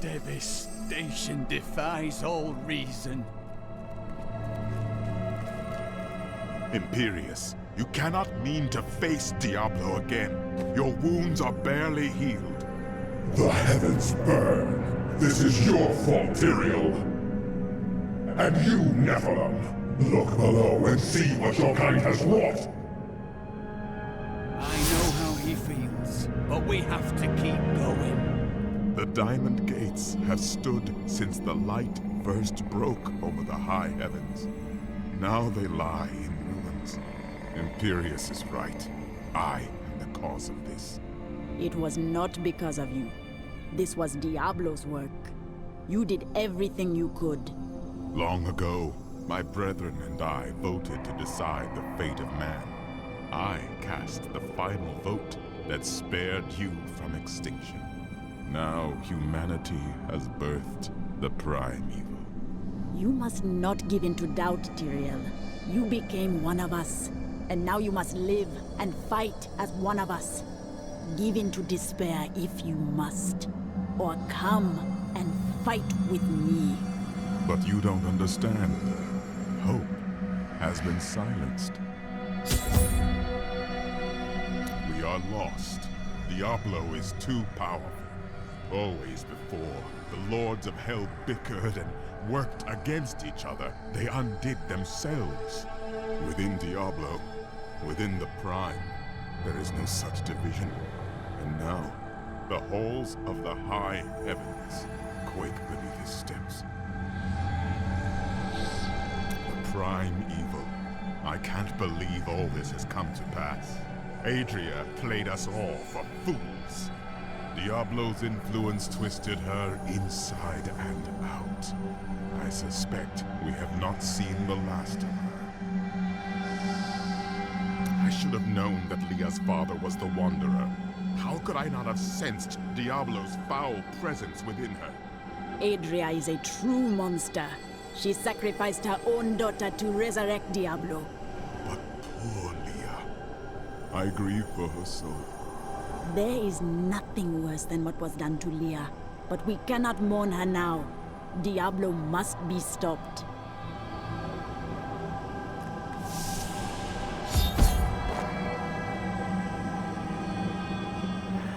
devastation defies all reason. Imperius, you cannot mean to face Diablo again. Your wounds are barely healed. The heavens burn. This is your fault, Tyrael. And you, Nephilim, look below and see what your kind has wrought. I know how he feels, but we have to keep going. The Diamond Gates have stood since the light first broke over the high heavens. Now they lie in ruins. Imperius is right. I am the cause of this. It was not because of you. This was Diablo's work. You did everything you could. Long ago, my brethren and I voted to decide the fate of man. I cast the final vote that spared you from extinction. Now humanity has birthed the prime evil. You must not give in to doubt, Tyrael. You became one of us, and now you must live and fight as one of us. Give in to despair if you must, or come and fight with me. But you don't understand. Hope has been silenced. We are lost. Diablo is too powerful. Always before, the lords of hell bickered and worked against each other. They undid themselves. Within Diablo, within the Prime, there is no such division. And now, the halls of the high heavens quake beneath his steps. The Prime evil. I can't believe all this has come to pass. Adria played us all for fools. Diablo's influence twisted her inside and out. I suspect we have not seen the last of her. I should have known that Leah's father was the Wanderer. How could I not have sensed Diablo's foul presence within her? Adria is a true monster. She sacrificed her own daughter to resurrect Diablo. But poor Leah. I grieve for her soul. There is nothing worse than what was done to Leah, but we cannot mourn her now. Diablo must be stopped.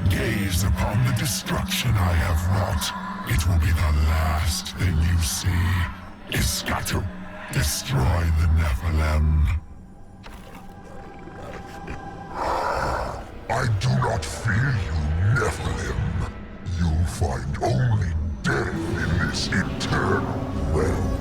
Gaze upon the destruction I have wrought. It will be the last thing you see. Iskatu, destroy the Nephilim. I do not fear you, Nephilim. You'll find only death in this eternal realm.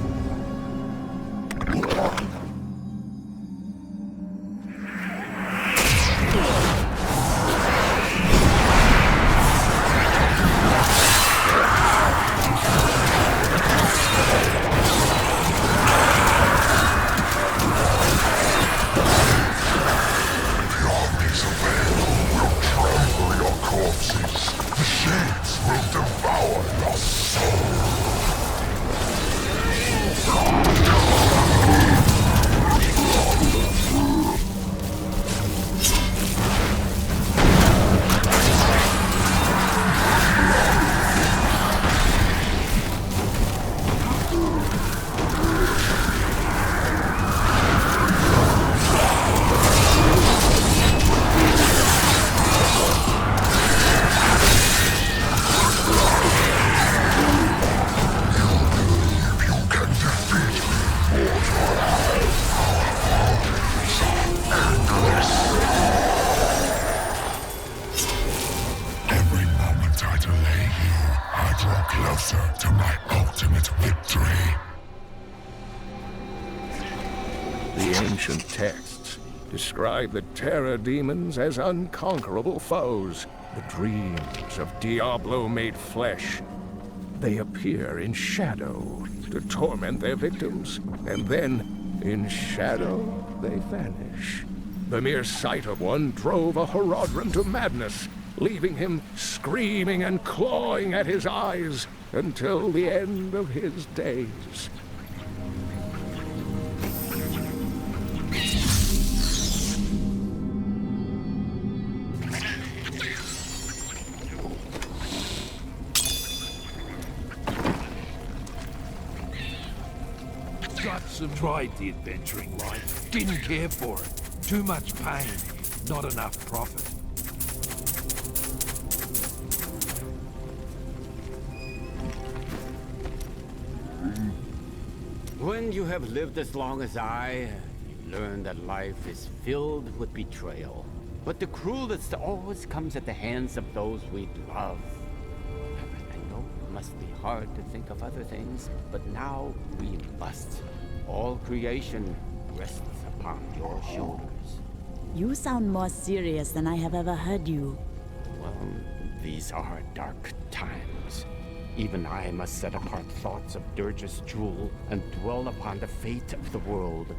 Describe the terror demons as unconquerable foes, the dreams of Diablo made flesh. They appear in shadow to torment their victims, and then, in shadow, they vanish. The mere sight of one drove a Horadrim to madness, leaving him screaming and clawing at his eyes until the end of his days. lonesome. Tried the adventuring life. Didn't care for it. Too much pain. Not enough profit. When you have lived as long as I, you learn that life is filled with betrayal. But the cruelest always comes at the hands of those we love. I know it must be hard to think of other things, but now we must. All creation rests upon your shoulders. You sound more serious than I have ever heard you. Well, these are dark times. Even I must set apart thoughts of Dirge's jewel and dwell upon the fate of the world.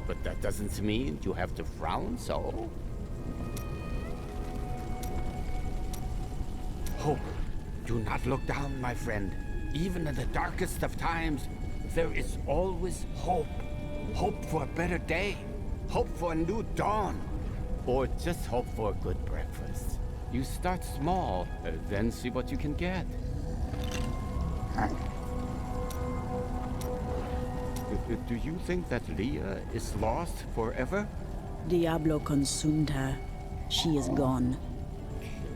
But that doesn't mean you have to frown so. Hope. Do not look down, my friend. Even in the darkest of times, there is always hope. Hope for a better day. Hope for a new dawn. Or just hope for a good breakfast. You start small, then see what you can get. Do you think that Leah is lost forever? Diablo consumed her. She is gone.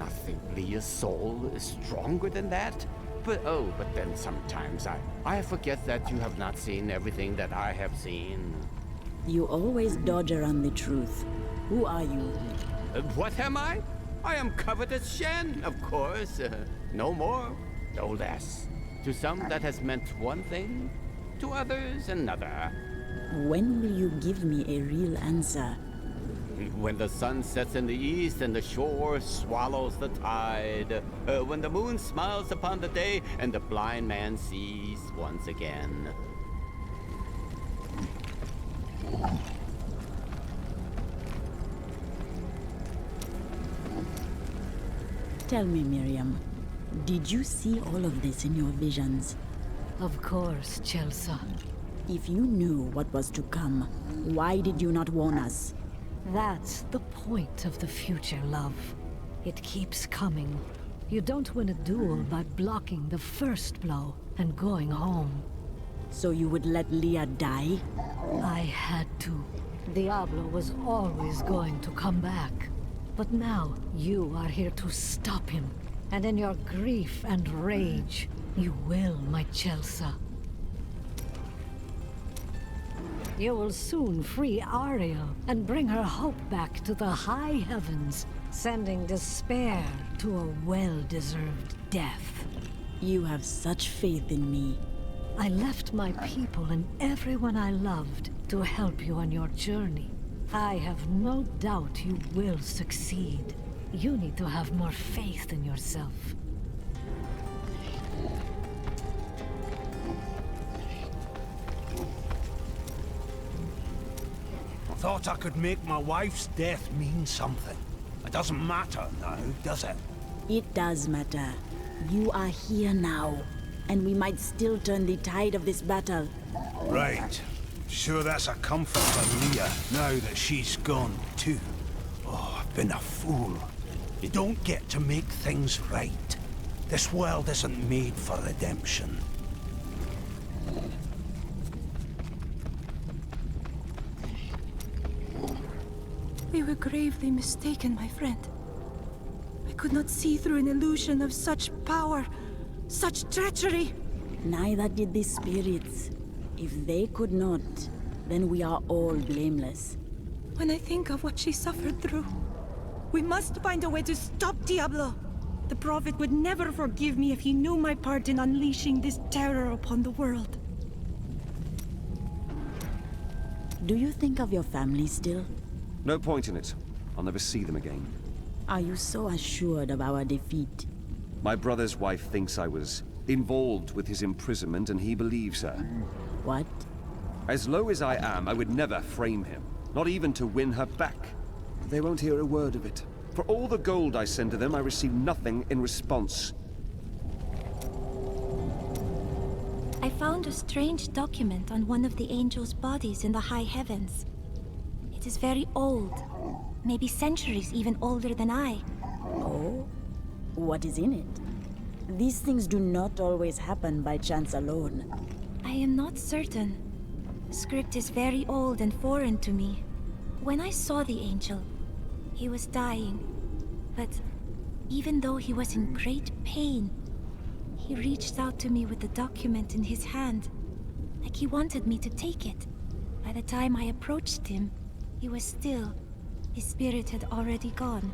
I think Leah's soul is stronger than that. But then sometimes I forget that you have not seen everything that I have seen. You always dodge around the truth. Who are you? What am I? I am covered as Shen, of course. No more, no less. To some that has meant one thing, to others another. When will you give me a real answer? When the sun sets in the east and the shore swallows the tide. When the moon smiles upon the day and the blind man sees once again. Tell me, Miriam, did you see all of this in your visions? Of course, Chelsea. If you knew what was to come, why did you not warn us? That's the point of the future, love. It keeps coming. You don't win a duel by blocking the first blow and going home. So you would let Leah die? I had to. Diablo was always going to come back. But now, you are here to stop him. And in your grief and rage, you will, my Chelsea. You will soon free Ariel and bring her hope back to the high heavens, sending despair to a well-deserved death. You have such faith in me. I left my people and everyone I loved to help you on your journey. I have no doubt you will succeed. You need to have more faith in yourself. Thought I could make my wife's death mean something. It doesn't matter now, does it? It does matter. You are here now, and we might still turn the tide of this battle. Right. Sure that's a comfort for Leah, now that she's gone too. Oh, I've been a fool. You don't get to make things right. This world isn't made for redemption. We were gravely mistaken, my friend. I could not see through an illusion of such power, such treachery. Neither did the spirits. If they could not, then we are all blameless. When I think of what she suffered through, we must find a way to stop Diablo. The Prophet would never forgive me if he knew my part in unleashing this terror upon the world. Do you think of your family still? No point in it. I'll never see them again. Are you so assured of our defeat? My brother's wife thinks I was involved with his imprisonment, and he believes her. What? As low as I am, I would never frame him. Not even to win her back. They won't hear a word of it. For all the gold I send to them, I receive nothing in response. I found a strange document on one of the angels' bodies in the high heavens. It is very old. Maybe centuries even older than I. Oh? What is in it? These things do not always happen by chance alone. I am not certain. script is very old and foreign to me. When I saw the angel, he was dying. But even though he was in great pain, he reached out to me with the document in his hand, like he wanted me to take it. By the time I approached him, he was still. His spirit had already gone.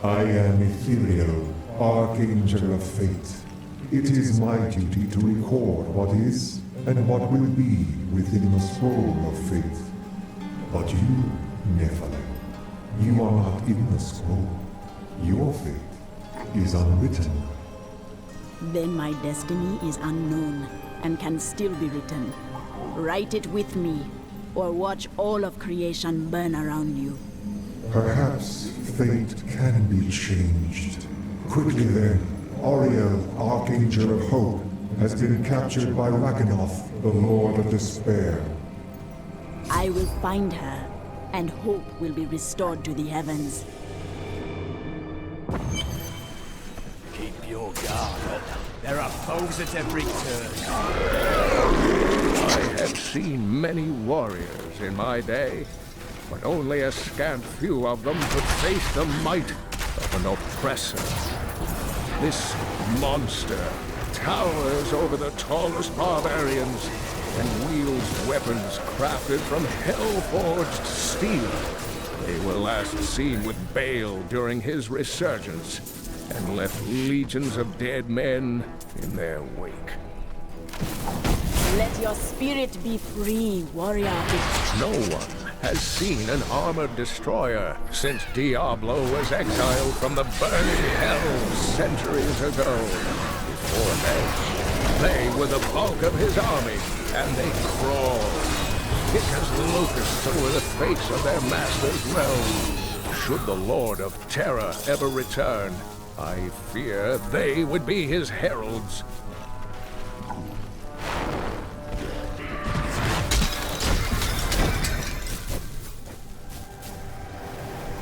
I am Ethereal, Archangel of Fate. It is my duty to record what is and what will be within the scroll of fate. But you, Nephilim, you are not in the scroll. Your fate is unwritten. Then my destiny is unknown and can still be written. Write it with me, or watch all of creation burn around you. Perhaps fate can be changed. Quickly then, Auriel, Archangel of Hope, has been captured by Ragnarok, the Lord of Despair. I will find her, and hope will be restored to the heavens. Keep your guard. There are foes at every turn. I have seen many warriors in my day, but only a scant few of them could face the might of an oppressor. This monster towers over the tallest barbarians and wields weapons crafted from hell-forged steel. They were last seen with Baal during his resurgence and left legions of dead men in their wake. Let your spirit be free, warrior. No one has seen an armored destroyer since Diablo was exiled from the burning hell centuries ago. Before then, they were the bulk of his army, and they crawled, thick as locusts over the face of their master's realm. Should the Lord of Terror ever return, I fear they would be his heralds.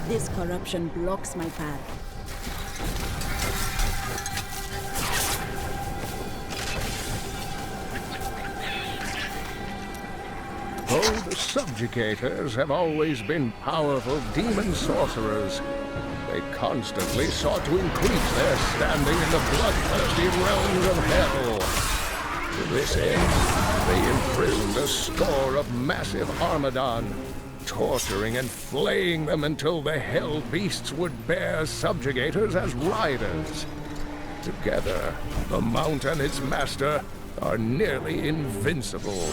This corruption blocks my path. Though the subjugators have always been powerful demon sorcerers, they constantly sought to increase their standing in the bloodthirsty realms of hell. To this end, they imprisoned a score of massive Armadon, torturing and flaying them until the hell beasts would bear subjugators as riders. Together, the Mount and its master are nearly invincible.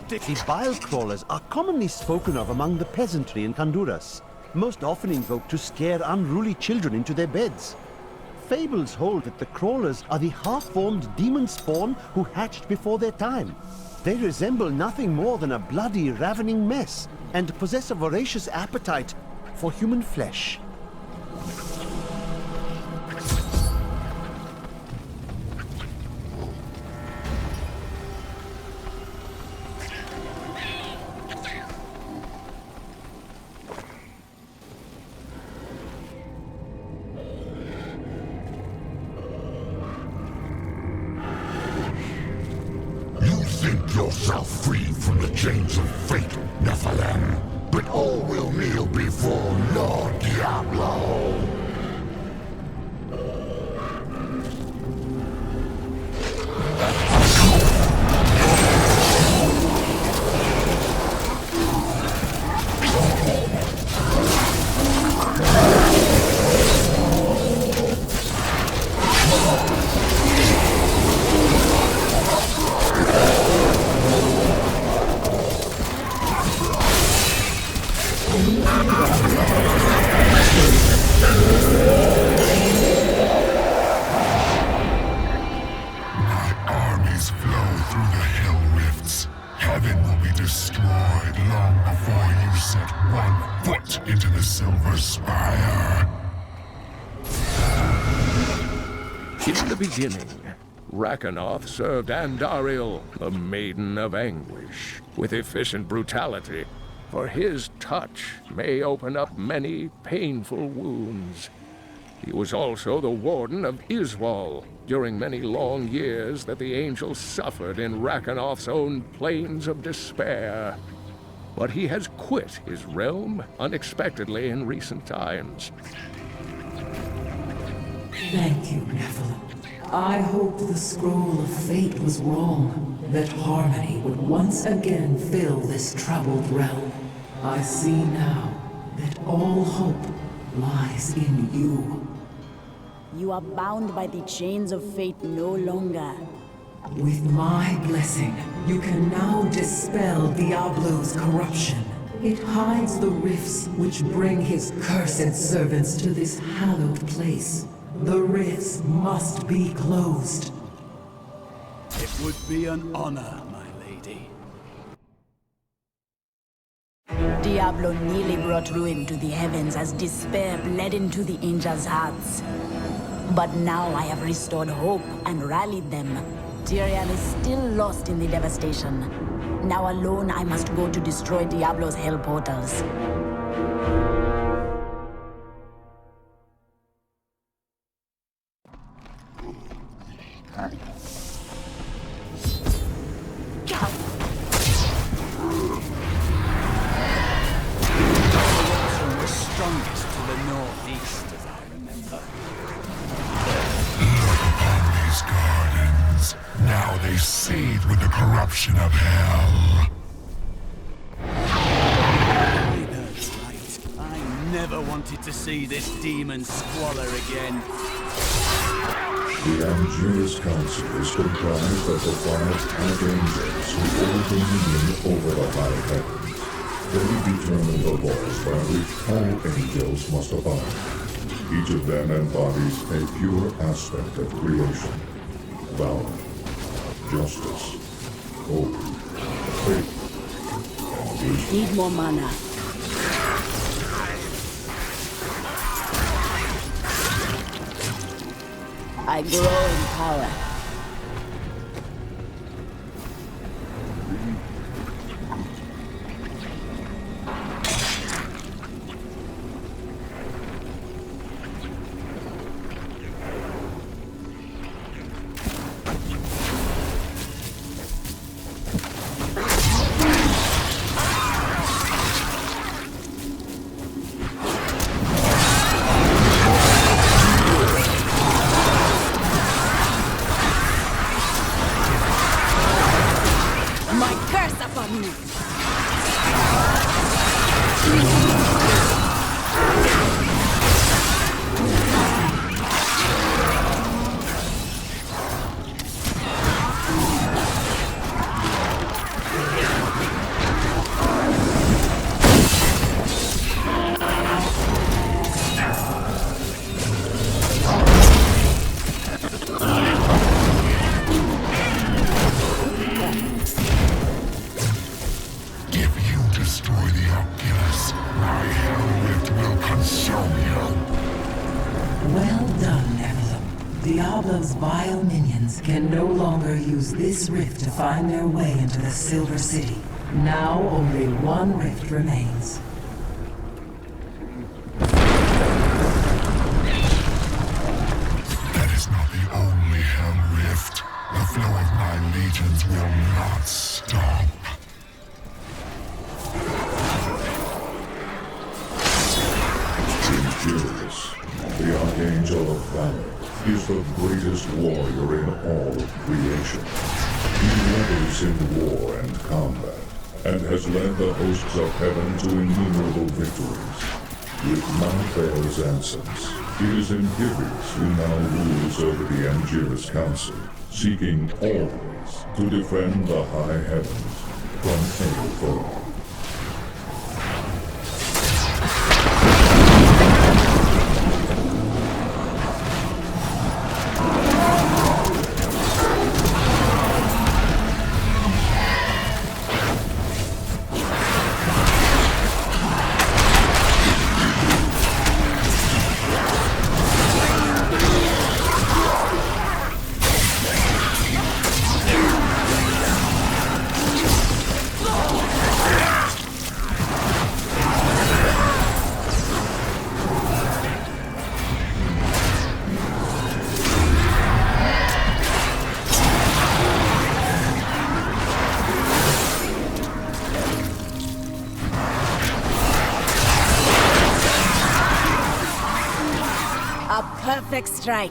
The bile crawlers are commonly spoken of among the peasantry in Honduras, most often invoked to scare unruly children into their beds. Fables hold that the crawlers are the half-formed demon spawn who hatched before their time. They resemble nothing more than a bloody, ravening mess, and possess a voracious appetite for human flesh. Yourself free from the chains of fate, Nephilim, but all will kneel before Lord Diablo. Heaven will be destroyed long before you set one foot into the Silver Spire. In the beginning, Rakanoth served Andariel, the Maiden of Anguish, with efficient brutality, for his touch may open up many painful wounds. He was also the warden of Iswal during many long years that the angels suffered in Rakanoth's own plains of despair. But he has quit his realm unexpectedly in recent times. Thank you, Nephilim. I hoped the scroll of fate was wrong, that harmony would once again fill this troubled realm. I see now that all hope lies in you. You are bound by the chains of fate no longer. With my blessing, you can now dispel Diablo's corruption. It hides the rifts which bring his cursed servants to this hallowed place. The rifts must be closed. It would be an honor, my lady. Diablo nearly brought ruin to the heavens as despair bled into the angels' hearts. But now I have restored hope and rallied them. Tyrion is still lost in the devastation. Now alone I must go to destroy Diablo's hell portals. Strongest to the northeast, as I remember. Look upon these gardens. Now they seethe with the corruption of hell. That's right. I never wanted to see this demon squalor again. The Angelus Council is comprised of the 5 archangels who hold dominion over the high heavens. They determine the laws by which all angels must abide. Each of them embodies a pure aspect of creation. Valor, justice, hope, faith, and wisdom. Need more mana. I grow in power. Diablo's vile minions can no longer use this rift to find their way into the Silver City. Now only one rift remains. That is not the only hell rift. The flow of my legions will not stop. Injurious, the Archangel of Valor, is the greatest warrior in all of creation. He revels in war and combat, and has led the hosts of heaven to innumerable victories. With Malthael's absence, it is Inhibis who now rules over the Angelus Council, seeking always to defend the high heavens from any foe. perfect strike.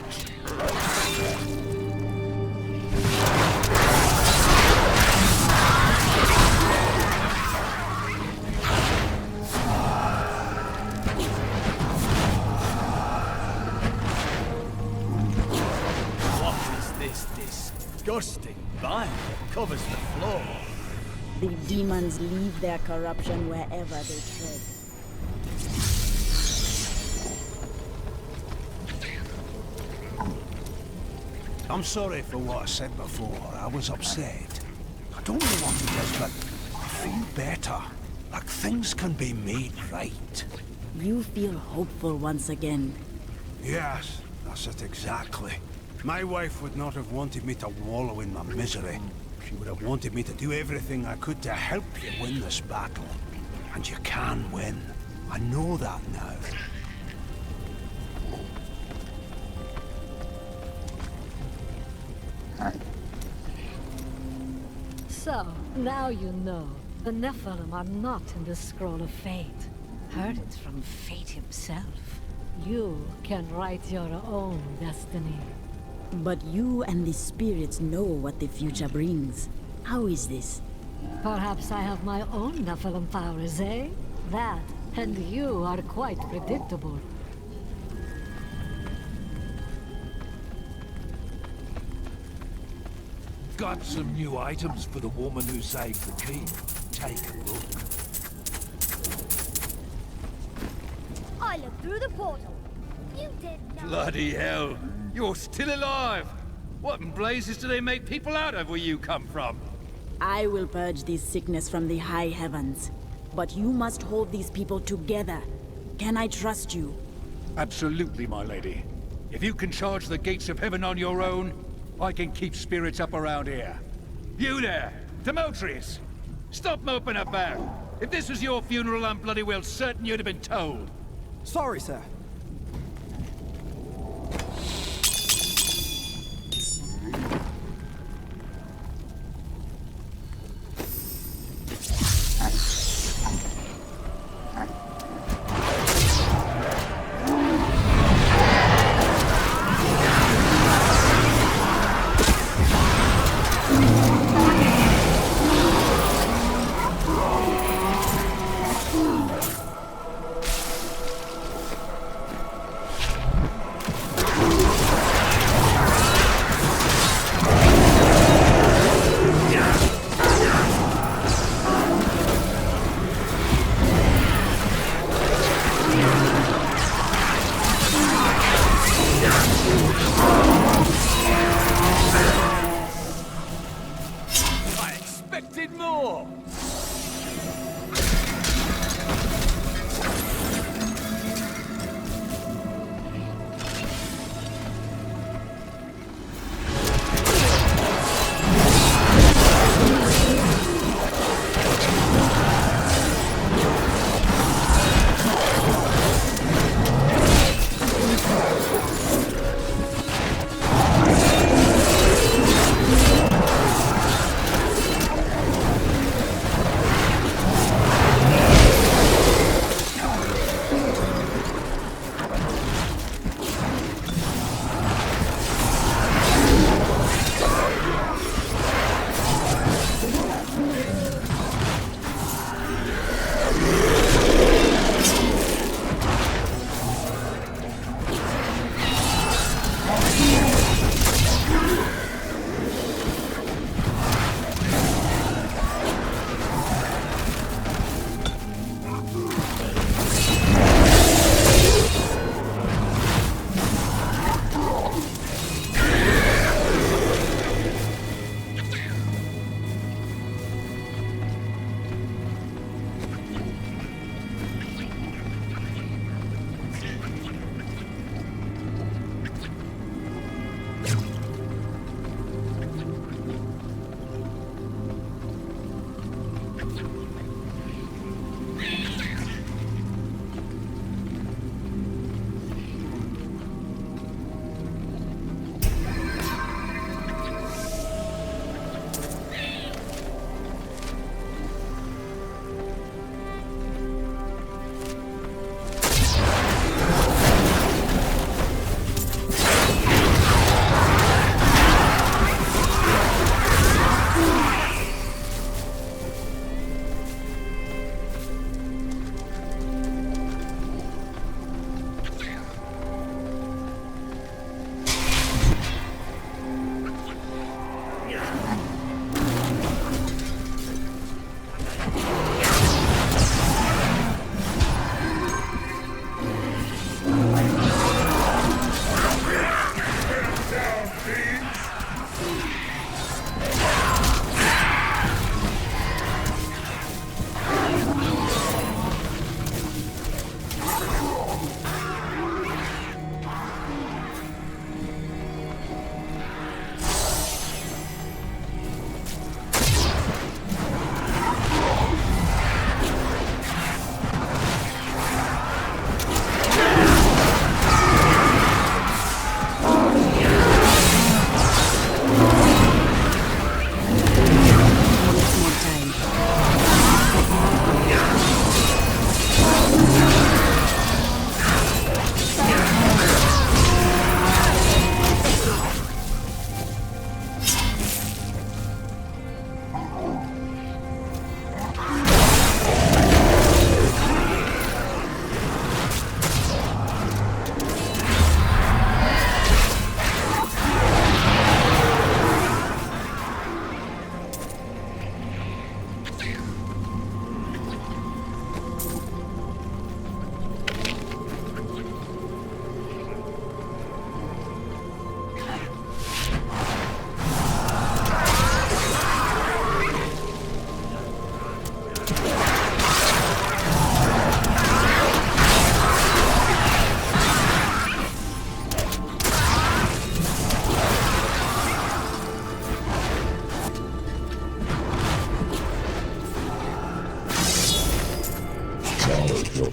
What is this disgusting vine that covers the floor? The demons leave their corruption wherever they tread. I'm sorry for what I said before. I was upset. I don't know what it is, but I feel better. Like things can be made right. You feel hopeful once again. Yes, that's it exactly. My wife would not have wanted me to wallow in my misery. She would have wanted me to do everything I could to help you win this battle. And you can win. I know that now. So, now you know. The Nephilim are not in the Scroll of Fate. Heard it from Fate himself. You can write your own destiny. But you and the spirits know what the future brings. How is this? Perhaps I have my own Nephilim powers, eh? That, and you are quite predictable. Got some new items for the woman who saved the king. Take a look. I looked through the portal. You did not. Bloody hell! You're still alive! What in blazes do they make people out of where you come from? I will purge this sickness from the high heavens. But you must hold these people together. Can I trust you? Absolutely, my lady. If you can charge the gates of heaven on your own, I can keep spirits up around here. You there, Demetrius! Stop moping about! If this was your funeral, I'm bloody well certain you'd have been told. Sorry, sir.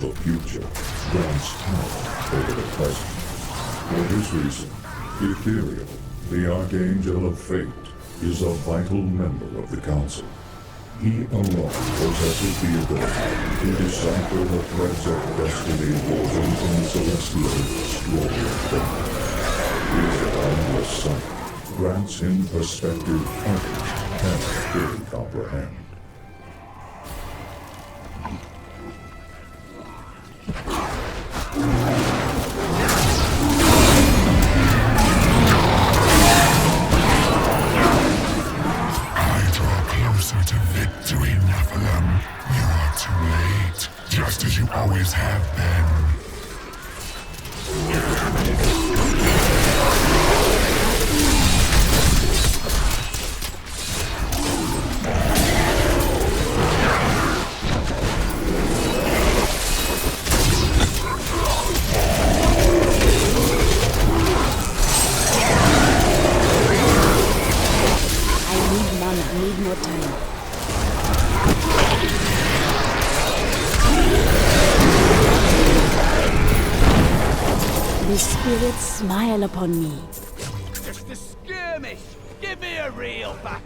the future grants power over the present. For this reason, Ethereal, the Archangel of Fate, is a vital member of the Council. He alone possesses the ability to decipher the threads of destiny woven in the celestial scroll of fate. His boundless sight grants him perspective others cannot fully comprehend. Closer to victory, Nephilim. You are too late, just as you always have been. I need more time. The spirits smile upon me. Just a skirmish. Give me a real battle.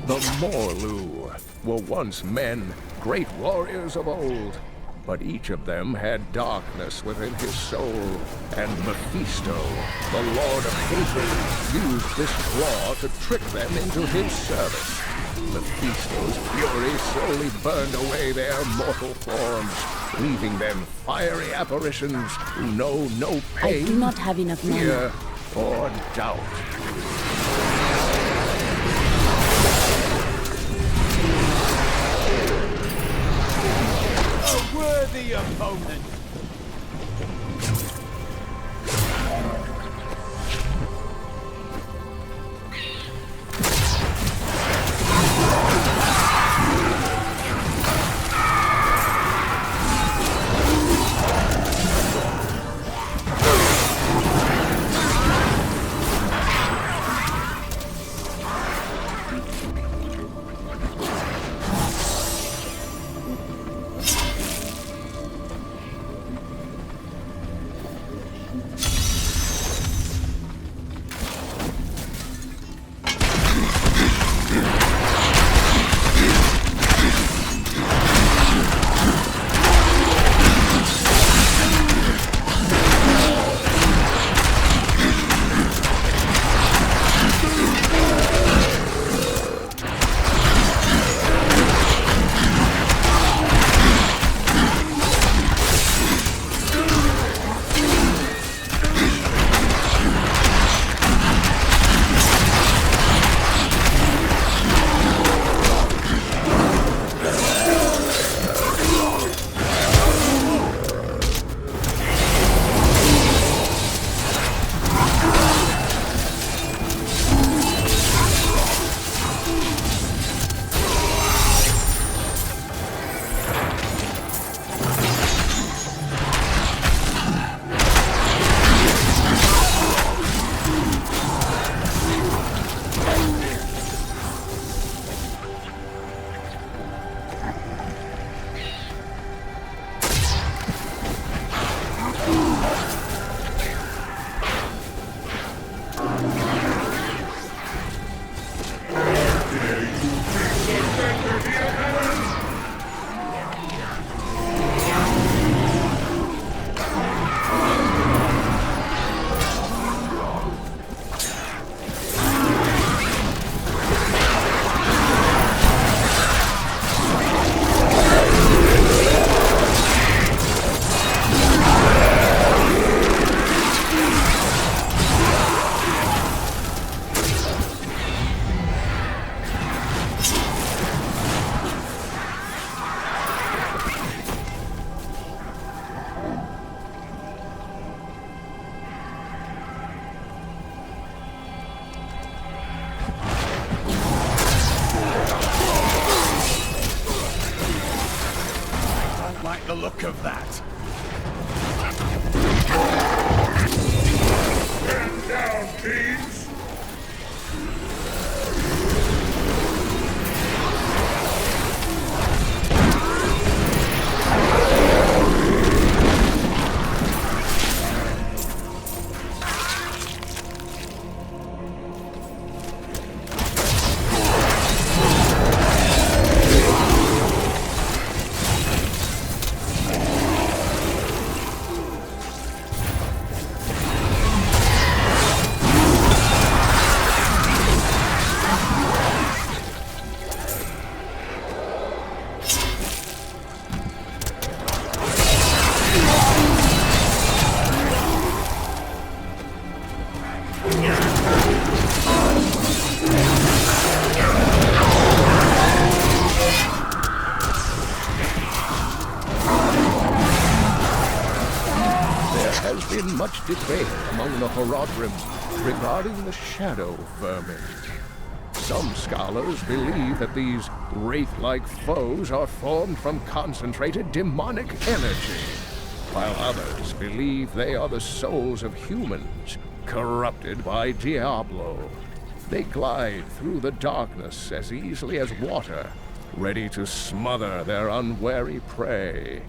The Morlu were once men, great warriors of old, but each of them had darkness within his soul, and Mephisto, the Lord of Hatred, used this claw to trick them into his service. Mephisto's fury slowly burned away their mortal forms, leaving them fiery apparitions who know no pain, I do not have enough fear, mana. or doubt. A worthy opponent. has been much debate among the Horadrim regarding the shadow vermin. Some scholars believe that these wraith-like foes are formed from concentrated demonic energy, while others believe they are the souls of humans, corrupted by Diablo. They glide through the darkness as easily as water, ready to smother their unwary prey.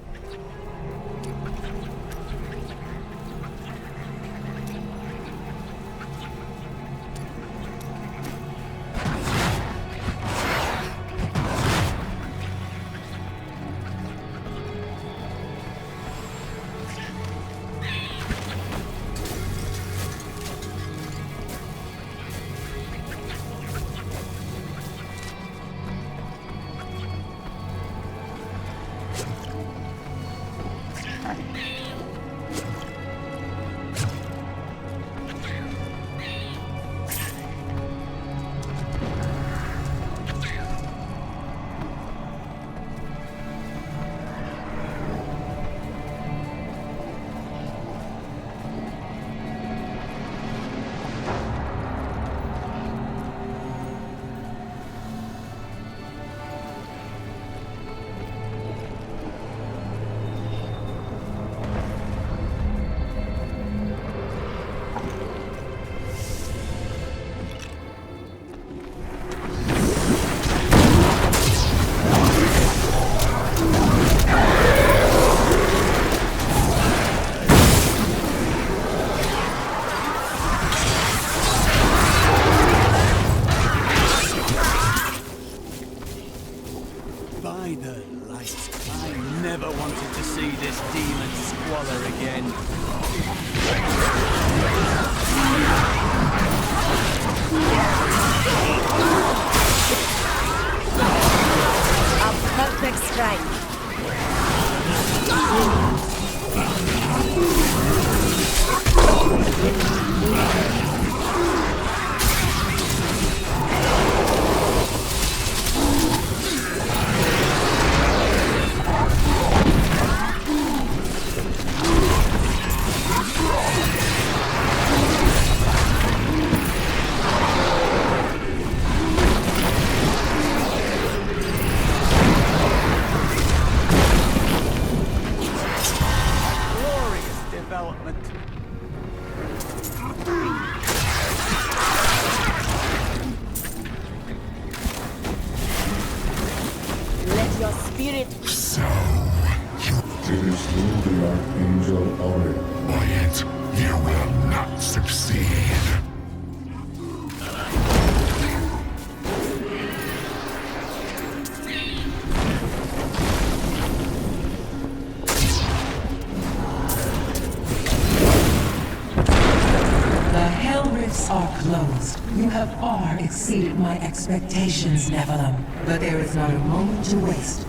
Exceeded my expectations, Nephilim. But there is not a moment to waste.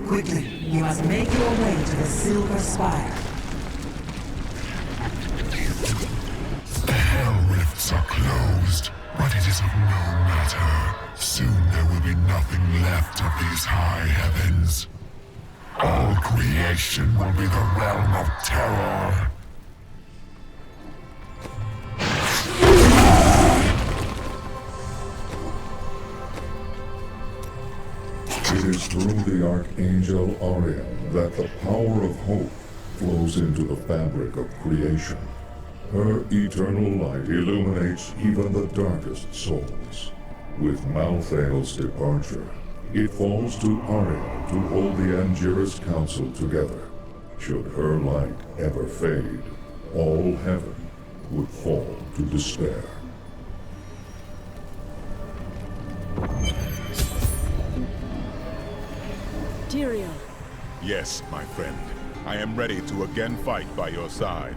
Quickly, you must make your way to the Silver Spire. The Hell Rifts are closed, but it is of no matter. Soon there will be nothing left of these high heavens. All creation will be the realm of terror. It is through the Archangel Ariel that the power of hope flows into the fabric of creation. Her eternal light illuminates even the darkest souls. With Malthael's departure, it falls to Ariel to hold the Angiras Council together. Should her light ever fade, all heaven would fall to despair. Tyrael. Yes, my friend. I am ready to again fight by your side.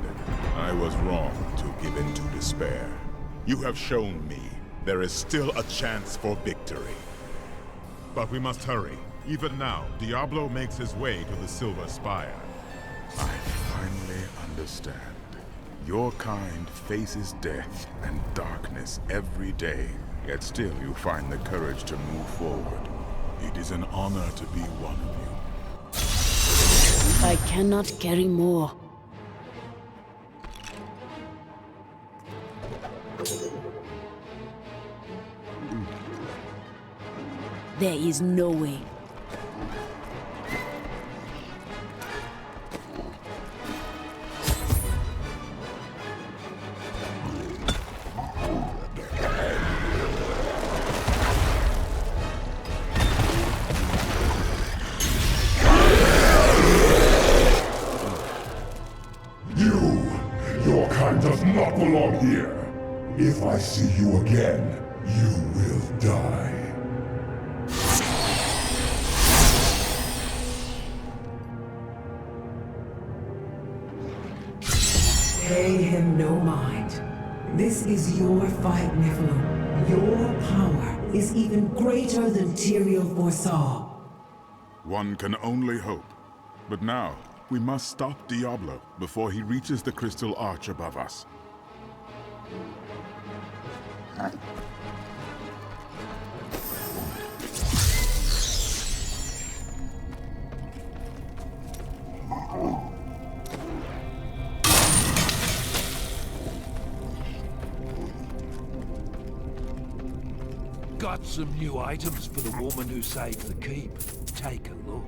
I was wrong to give in to despair. You have shown me there is still a chance for victory. But we must hurry. Even now, Diablo makes his way to the Silver Spire. I finally understand. Your kind faces death and darkness every day, yet still you find the courage to move forward. It is an honor to be one of you. I cannot carry more. There is no way. Your kind does not belong here. If I see you again, you will die. Pay him no mind. This is your fight, Nephilim. Your power is even greater than Tyrael foresaw. One can only hope. But now, we must stop Diablo before he reaches the crystal arch above us. Got some new items for the woman who saved the keep. Take a look.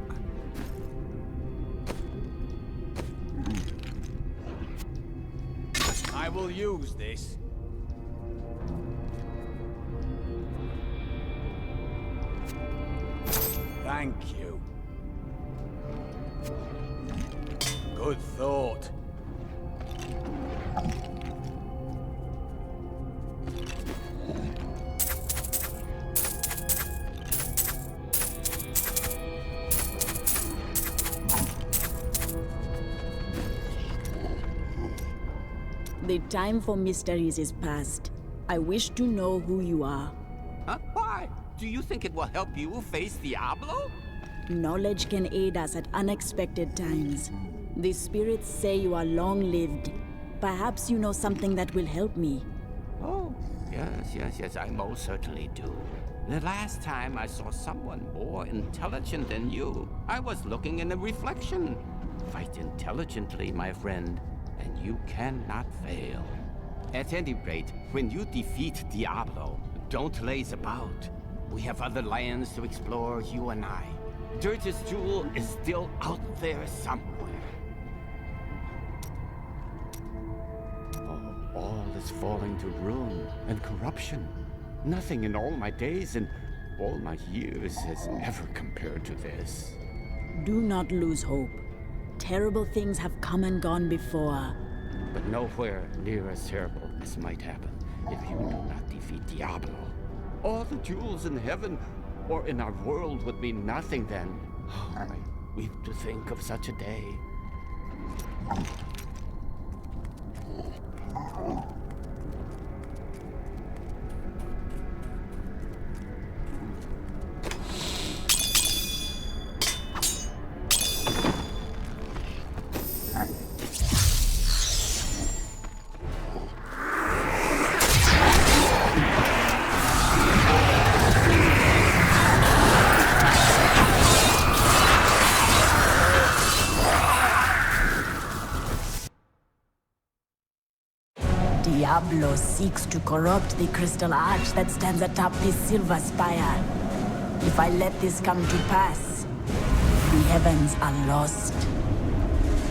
I will use this. Thank you. Good thought. The time for mysteries is past. I wish to know who you are. Huh? Why? Do you think it will help you face Diablo? Knowledge can aid us at unexpected times. The spirits say you are long-lived. Perhaps you know something that will help me. Oh, yes, I most certainly do. The last time I saw someone more intelligent than you, I was looking in a reflection. Fight intelligently, my friend, and you cannot fail. At any rate, when you defeat Diablo, don't laze about. We have other lands to explore, you and I. Dirge's jewel is still out there somewhere. Oh, all is falling to ruin and corruption. Nothing in all my days and all my years has ever compared to this. Do not lose hope. Terrible things have come and gone before. But nowhere near as terrible as might happen if you do not defeat Diablo. All the jewels in heaven or in our world would mean nothing then. Oh, I weep to think of such a day. Diablo seeks to corrupt the crystal arch that stands atop this silver spire. If I let this come to pass, the heavens are lost.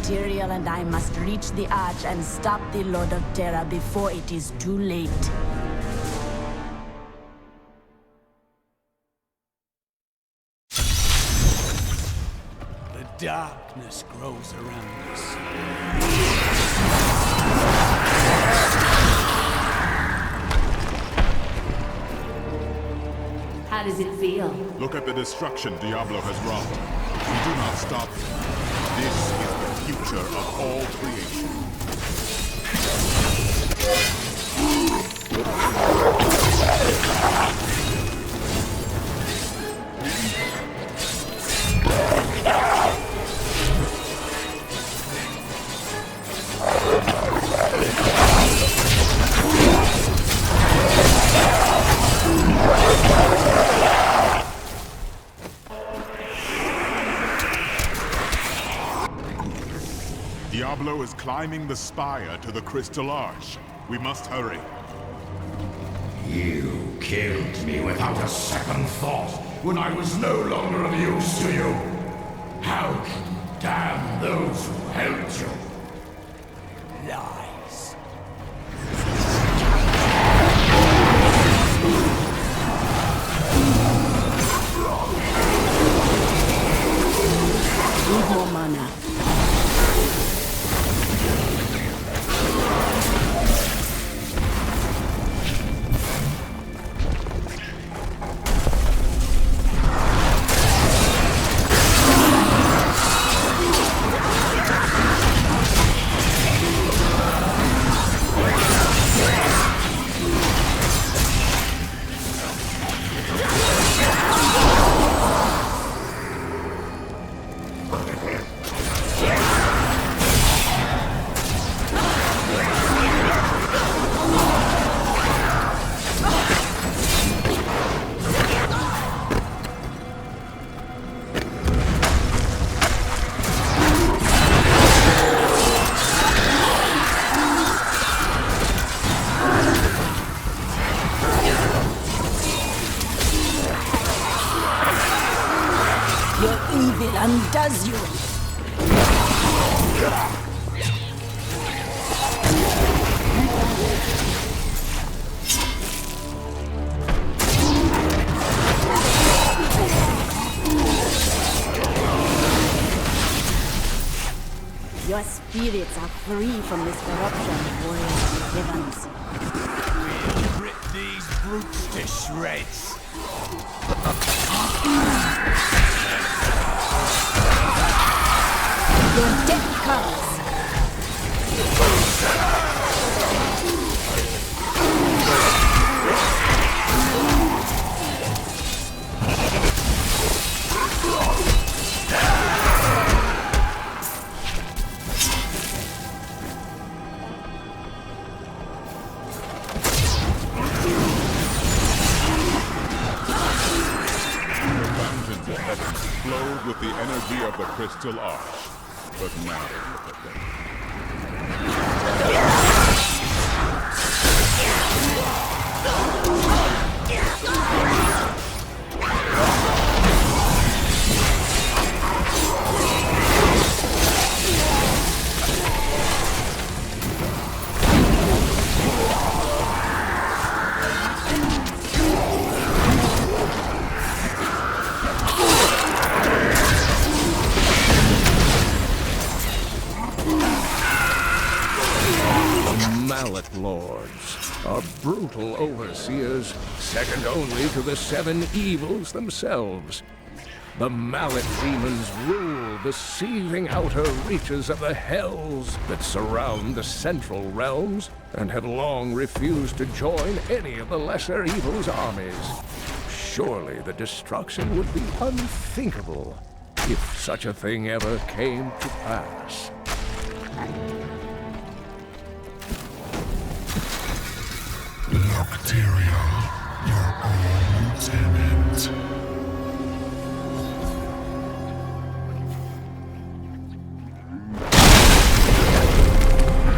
Tyrael and I must reach the arch and stop the Lord of Terror before it is too late. The darkness grows around us. How does it feel? Look at the destruction Diablo has wrought. If we do not stop him, this is the future of all creation. Diablo is climbing the spire to the Crystal Arch. We must hurry. You killed me without a second thought when I was no longer of use to you. How can you damn those who helped you? Lies. Need more mana. Undoes you. Your spirits are free from this corruption, warriors of the heavens. We'll rip these brutes to shreds. Your death comes! The fountains of heaven flowed with the energy of the crystal arch. But now look at them. Mallet lords are brutal overseers, second only to the seven evils themselves. The mallet demons rule the seething outer reaches of the hells that surround the central realms, and have long refused to join any of the lesser evil's armies. Surely the destruction would be unthinkable if such a thing ever came to pass. Nocturial, your own lieutenant.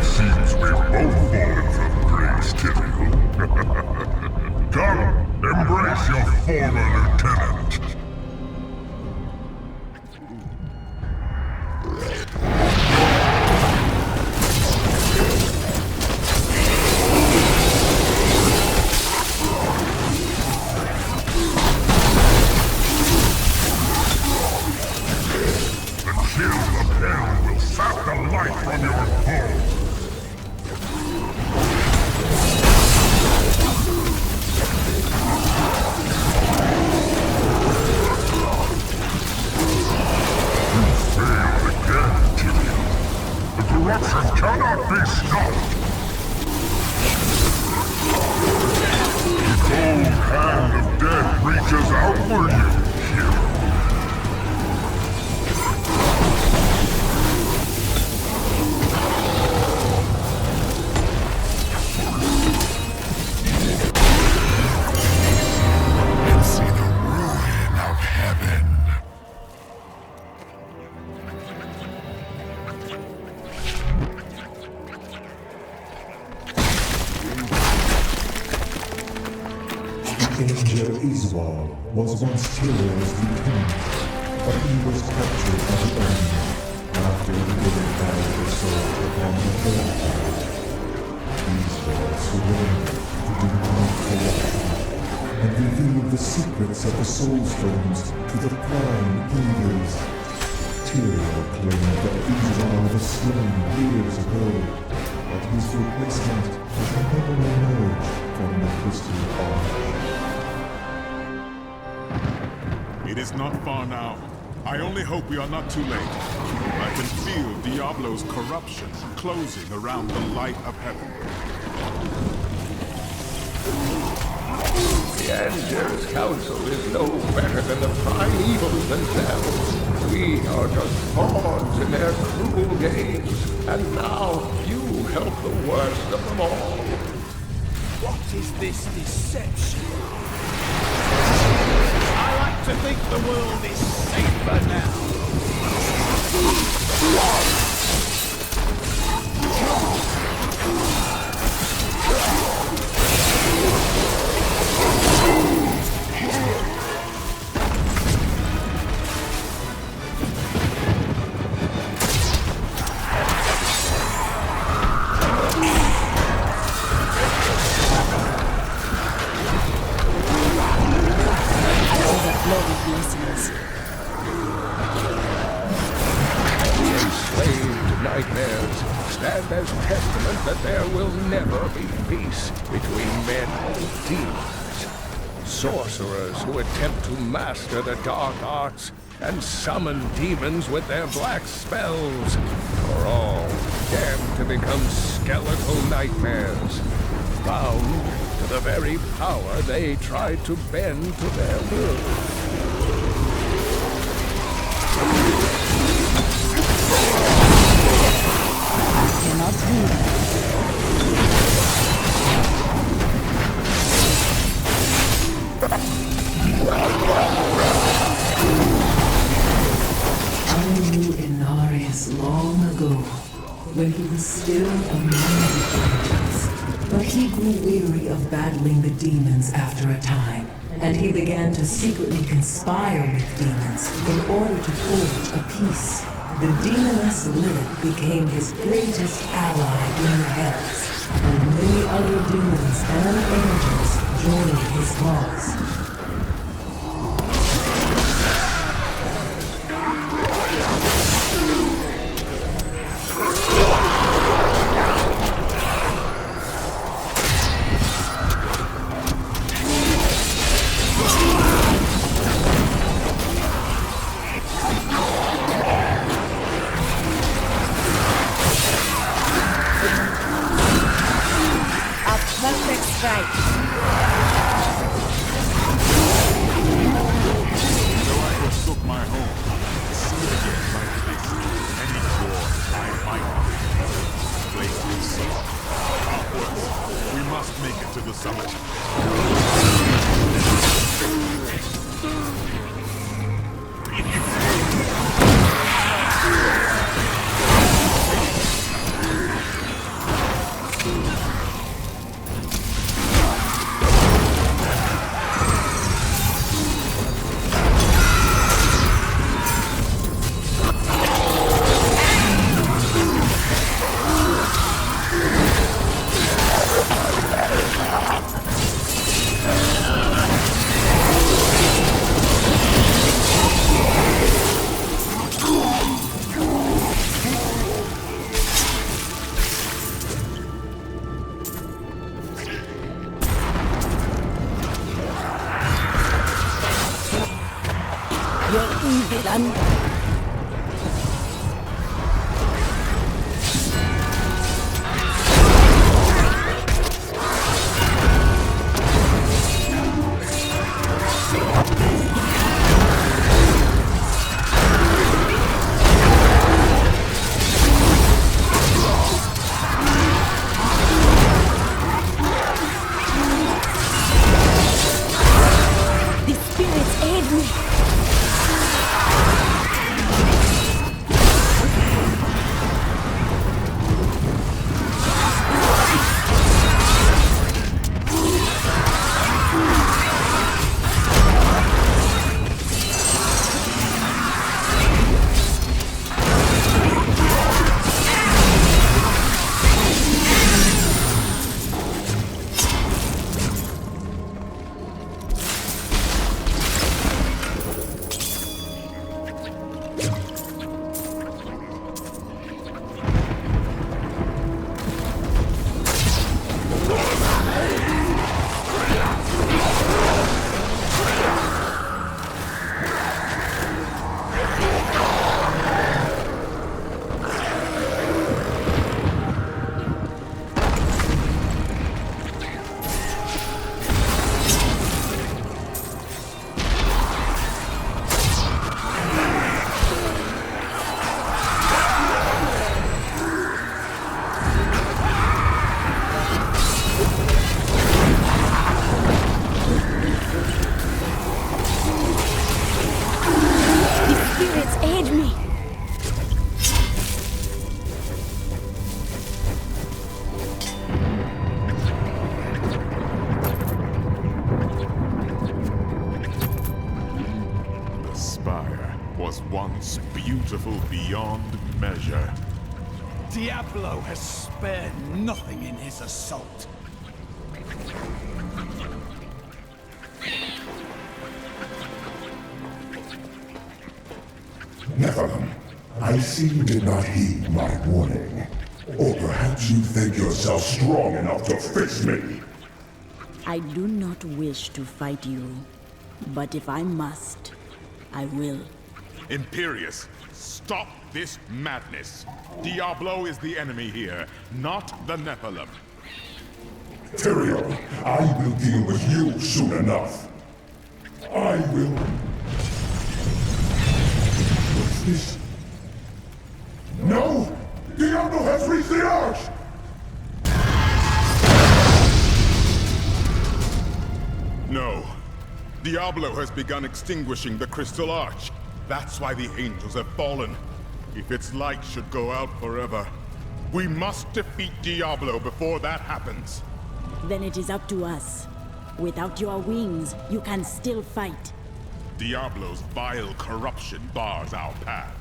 Seems we've both fallen from grace, Tyrael. Come, embrace your former lieutenant. Angel Iswal was once Tyrael's lieutenant, but he was captured by the enemy after he didn't carry the sword upon the third fight. Iswal surrendered to demonic corruption and revealed the secrets of the Soul Stones to the Prime Eagles. Tyrael claimed that Iswal was slain years ago, but his replacement has never emerged from the Crystal Arch. It is not far now. I only hope we are not too late. I can feel Diablo's corruption closing around the light of heaven. The Angel's council is no better than the primeval themselves. We are just pawns in their cruel games, and now you help the worst of them all. What is this deception? I like to think the world is safer now. Nightmares stand as testament that there will never be peace between men and demons. Sorcerers who attempt to master the dark arts and summon demons with their black spells are all damned to become skeletal nightmares, bound to the very power they tried to bend to their will. Cannot be. I knew Inarius long ago, when he was still among the angels. But he grew weary of battling the demons after a time, and he began to secretly conspire with demons in order to forge a peace. The demoness Lilith became his greatest ally in the hells, and many other demons and angels joined his cause. Perfect strike. Though I forsook my home, see again my place. Any war I might place in sea. Upwards, we must make it to the summit. The spirits aid me. beautiful beyond measure. Diablo has spared nothing in his assault. Nephilim, I see you did not heed my warning. Or perhaps you think yourself strong enough to face me. I do not wish to fight you, but if I must, I will. Imperius, stop this madness. Diablo is the enemy here, not the Nephilim. Tyrael, I will deal with you soon enough. I will... What's this? No! Diablo has reached the Arch! No. Diablo has begun extinguishing the Crystal Arch. That's why the angels have fallen. If its light should go out forever, we must defeat Diablo before that happens. Then it is up to us. Without your wings, you can still fight. Diablo's vile corruption bars our path.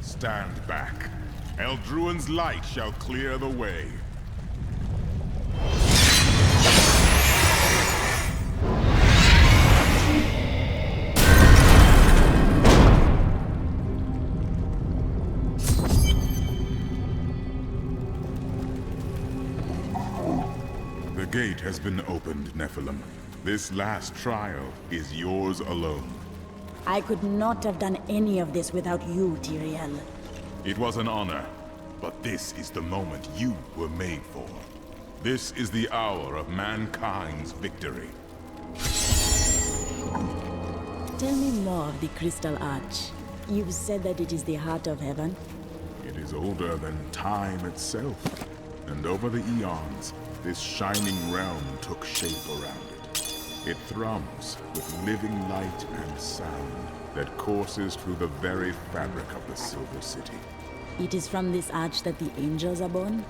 Stand back. Eldruin's light shall clear the way. The gate has been opened, Nephilim. This last trial is yours alone. I could not have done any of this without you, Tyrael. It was an honor, but this is the moment you were made for. This is the hour of mankind's victory. Tell me more of the Crystal Arch. You've said that it is the heart of heaven. It is older than time itself, and over the eons, this shining realm took shape around it. It thrums with living light and sound that courses through the very fabric of the Silver City. It is from this arch that the angels are born?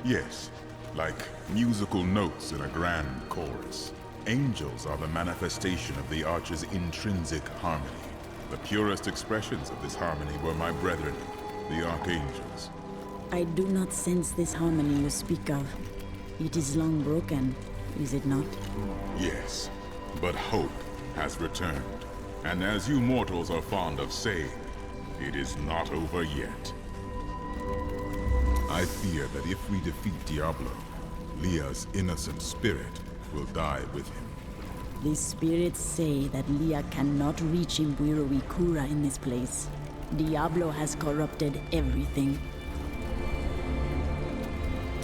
Yes, like musical notes in a grand chorus. Angels are the manifestation of the arch's intrinsic harmony. The purest expressions of this harmony were my brethren, the archangels. I do not sense this harmony you speak of. It is long broken, is it not? Yes, but hope has returned. And as you mortals are fond of saying, it is not over yet. I fear that if we defeat Diablo, Leah's innocent spirit will die with him. The spirits say that Leah cannot reach Imbuiro Ikura in this place. Diablo has corrupted everything.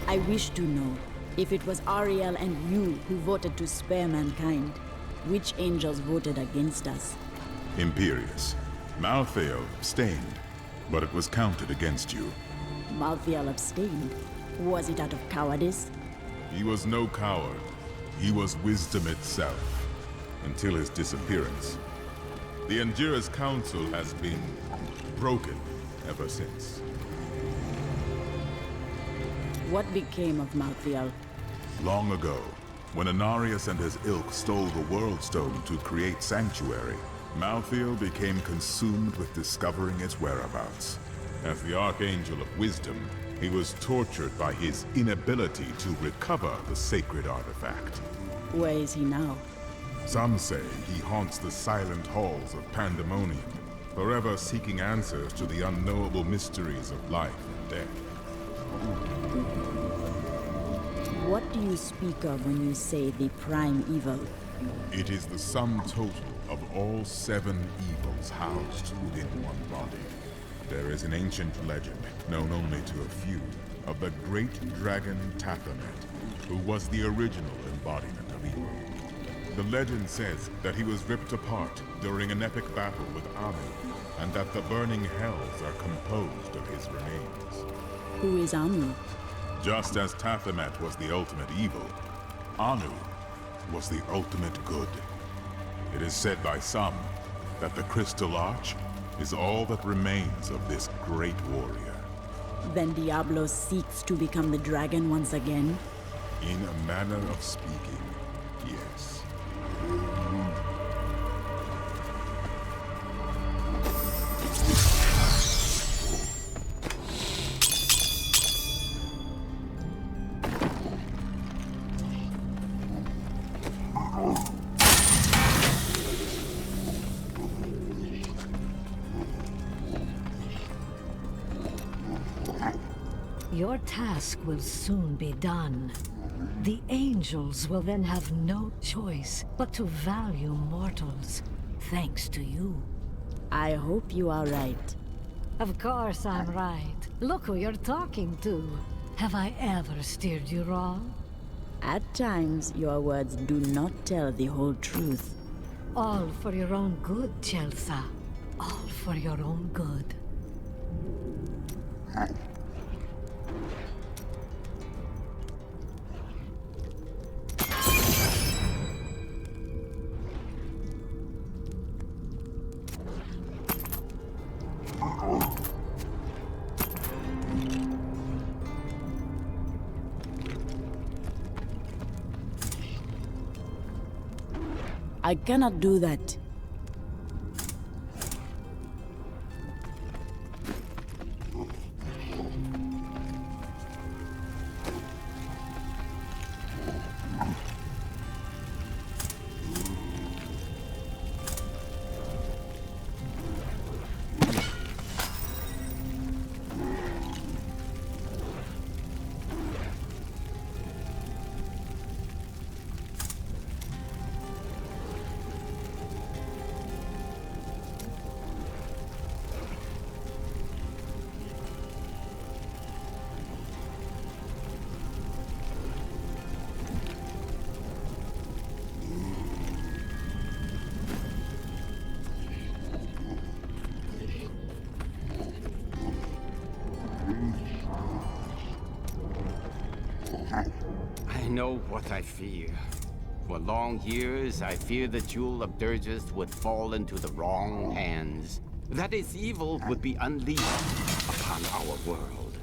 I wish to know, if it was Ariel and you who voted to spare mankind, which angels voted against us? Imperius. Malthael abstained, but it was counted against you. Malthael abstained? Was it out of cowardice? He was no coward. He was wisdom itself, until his disappearance. The Endura's council has been broken ever since. What became of Malthael? Long ago, when Anarius and his ilk stole the World Stone to create Sanctuary, Malthael became consumed with discovering its whereabouts. As the Archangel of Wisdom, he was tortured by his inability to recover the sacred artifact. Where is he now? Some say he haunts the silent halls of Pandemonium, forever seeking answers to the unknowable mysteries of life and death. What do you speak of when you say the prime evil? It is the sum total of all 7 evils housed within one body. There is an ancient legend, known only to a few, of the great dragon Tathamet, who was the original embodiment of evil. The legend says that he was ripped apart during an epic battle with Anu, and that the burning hells are composed of his remains. Who is Anu? Just as Tathamet was the ultimate evil, Anu was the ultimate good. It is said by some that the Crystal Arch is all that remains of this great warrior. Then Diablo seeks to become the dragon once again? In a manner of speaking, yes. Your task will soon be done. The angels will then have no choice but to value mortals, thanks to you. I hope you are right. Of course I'm right. Look who you're talking to. Have I ever steered you wrong? At times, your words do not tell the whole truth. All for your own good, Chelsea. All for your own good. I cannot do that. I know what I fear. For long years, I feared the Jewel of Dirges would fall into the wrong hands. That its evil would be unleashed upon our world.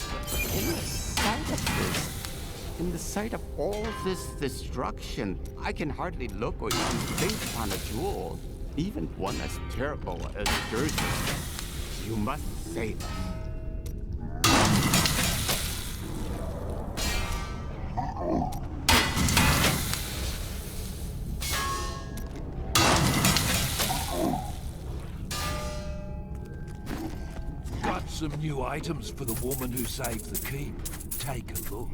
In the sight of this, in the sight of all this destruction, I can hardly look or even think upon a jewel, even one as terrible as Dirges. You must save us. Got some new items for the woman who saved the keep. Take a look.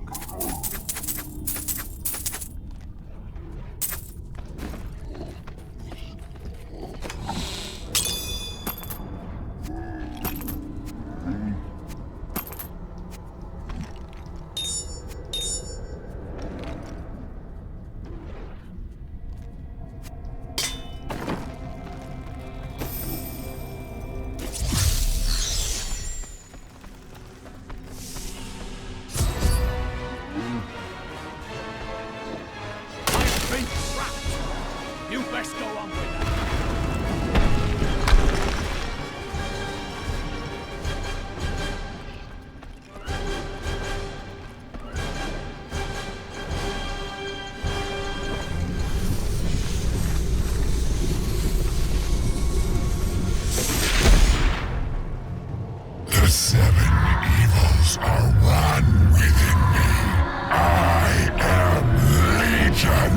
You best go on with that. The seven evils are one within me. I am Legion.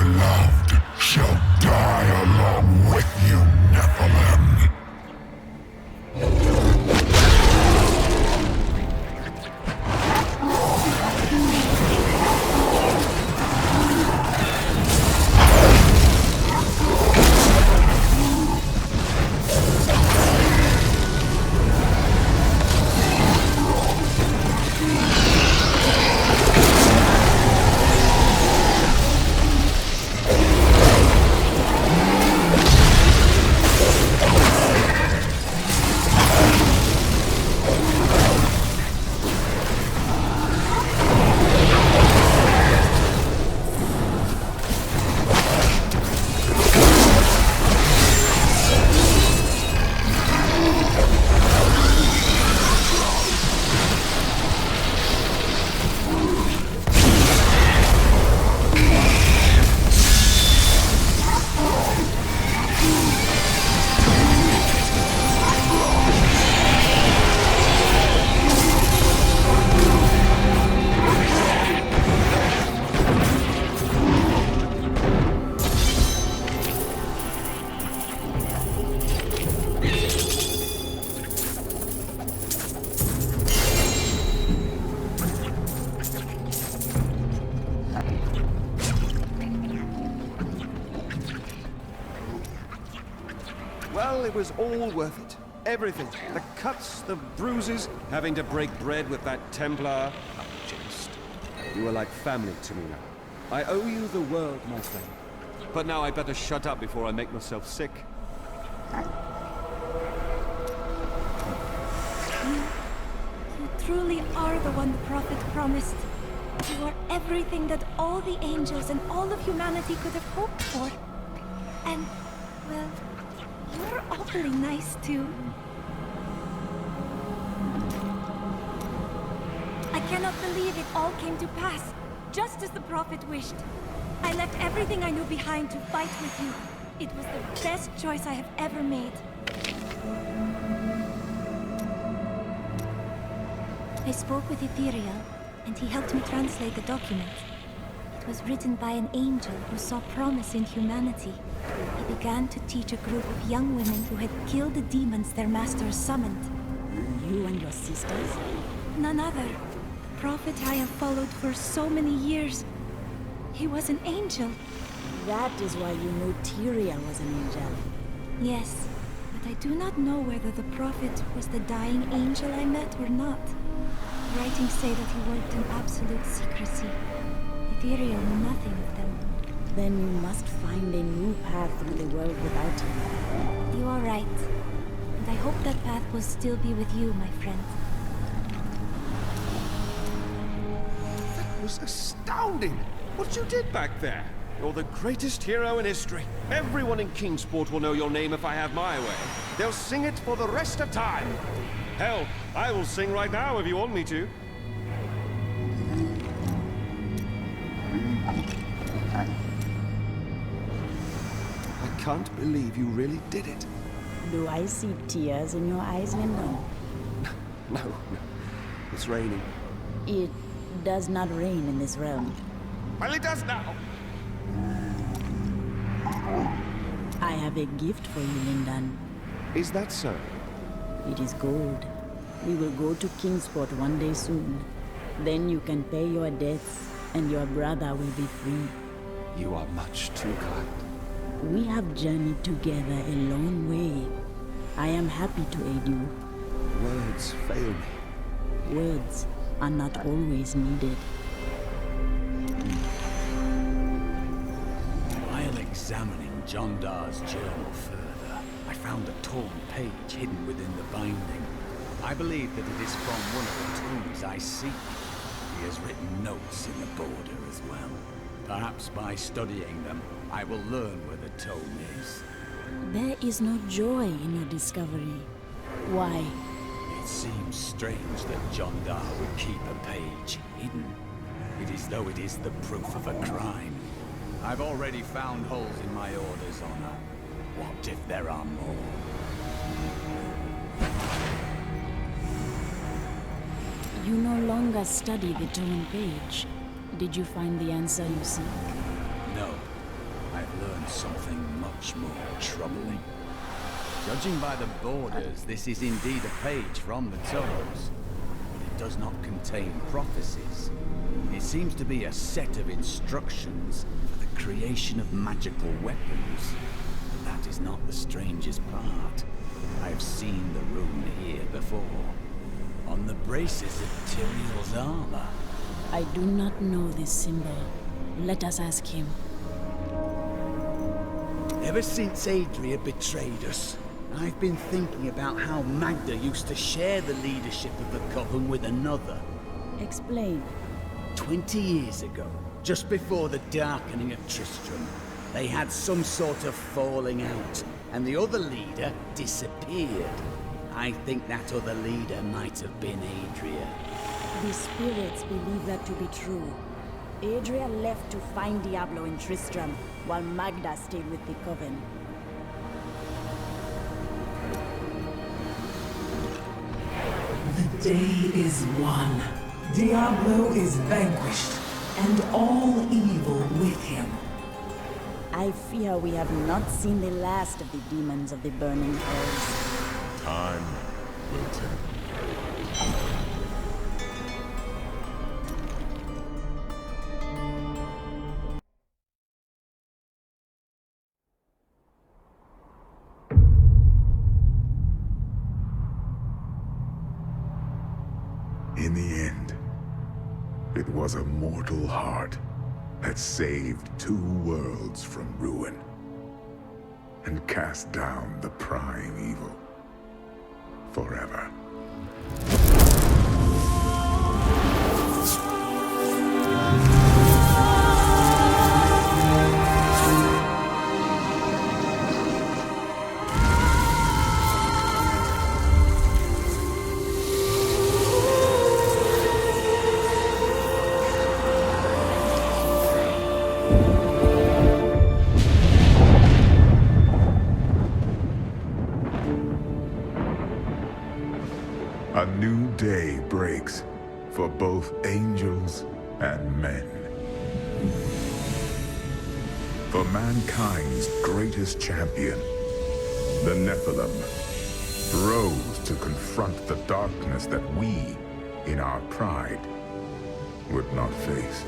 beloved shall die along with you, Nephilim. Well, it was all worth it. Everything. The cuts, the bruises, having to break bread with that Templar. Just... You are like family to me now. I owe you the world, my friend. But now I better shut up before I make myself sick. You truly are the one the Prophet promised. You are everything that all the angels and all of humanity could have hoped for. And, well, you're awfully nice too. I cannot believe it all came to pass, just as the Prophet wished. I left everything I knew behind to fight with you. It was the best choice I have ever made. I spoke with Ethereal, and he helped me translate the document. It was written by an angel who saw promise in humanity. He began to teach a group of young women who had killed the demons their masters summoned. You and your sisters? None other. The prophet I have followed for so many years. He was an angel. That is why you knew Tyrael was an angel. Yes, but I do not know whether the prophet was the dying angel I met or not. Writings say that he worked in absolute secrecy. Ethereal knew nothing of them. Then you must find a new path through the world without him. You are right. And I hope that path will still be with you, my friend. That was astounding! What you did back there! You're the greatest hero in history. Everyone in Kingsport will know your name if I have my way. They'll sing it for the rest of time. Hell, I will sing right now if you want me to. I can't believe you really did it. Do I see tears in your eyes, Lyndon? No. It's raining. It does not rain in this realm. Well, it does now. I have a gift for you, Lyndon. Is that so? It is gold. We will go to Kingsport one day soon. Then you can pay your debts, and your brother will be free. You are much too kind. We have journeyed together a long way. I am happy to aid you. Words fail me. Words are not always needed. While examining John Dar's journal further, I found a torn page hidden within the binding. I believe that it is from one of the tomes I seek. He has written notes in the border as well. Perhaps by studying them, I will learn where the tome is. There is no joy in your discovery. Why? It seems strange that John Dar would keep a page hidden. It is though it is the proof of a crime. I've already found holes in my order's honor. What if there are more? You no longer study the torn page. Did you find the answer you seek? No. I've learned something much more troubling. Judging by the borders, this is indeed a page from the tomes, but it does not contain prophecies. It seems to be a set of instructions for the creation of magical weapons. But that is not the strangest part. I have seen the rune here before, on the braces of Tyrael's armor. I do not know this symbol. Let us ask him. Ever since Adria betrayed us, I've been thinking about how Magda used to share the leadership of the Coven with another. Explain. 20 years ago, just before the darkening of Tristram, they had some sort of falling out, and the other leader disappeared. I think that other leader might have been Adria. The spirits believe that to be true. Adria left to find Diablo in Tristram, while Magda stayed with the Coven. The day is won. Diablo is vanquished, and all evil with him. I fear we have not seen the last of the demons of the burning hells. Time will tell. In the end, it was a mortal heart that saved 2 worlds from ruin and cast down the prying evil forever. A new day breaks for both angels and men. For mankind's greatest champion, the Nephilim, rose to confront the darkness that we, in our pride, would not face.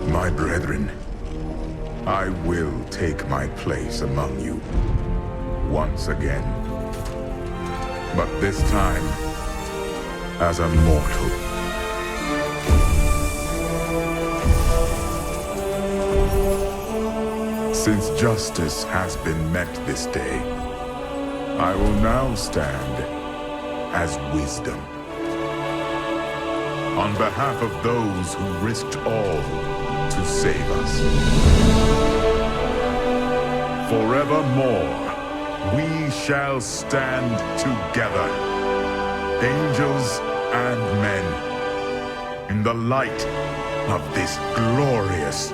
My brethren, I will take my place among you once again. But this time, as a mortal. Since justice has been met this day, I will now stand as wisdom. On behalf of those who risked all to save us. Forevermore, we shall stand together, angels and men, in the light of this glorious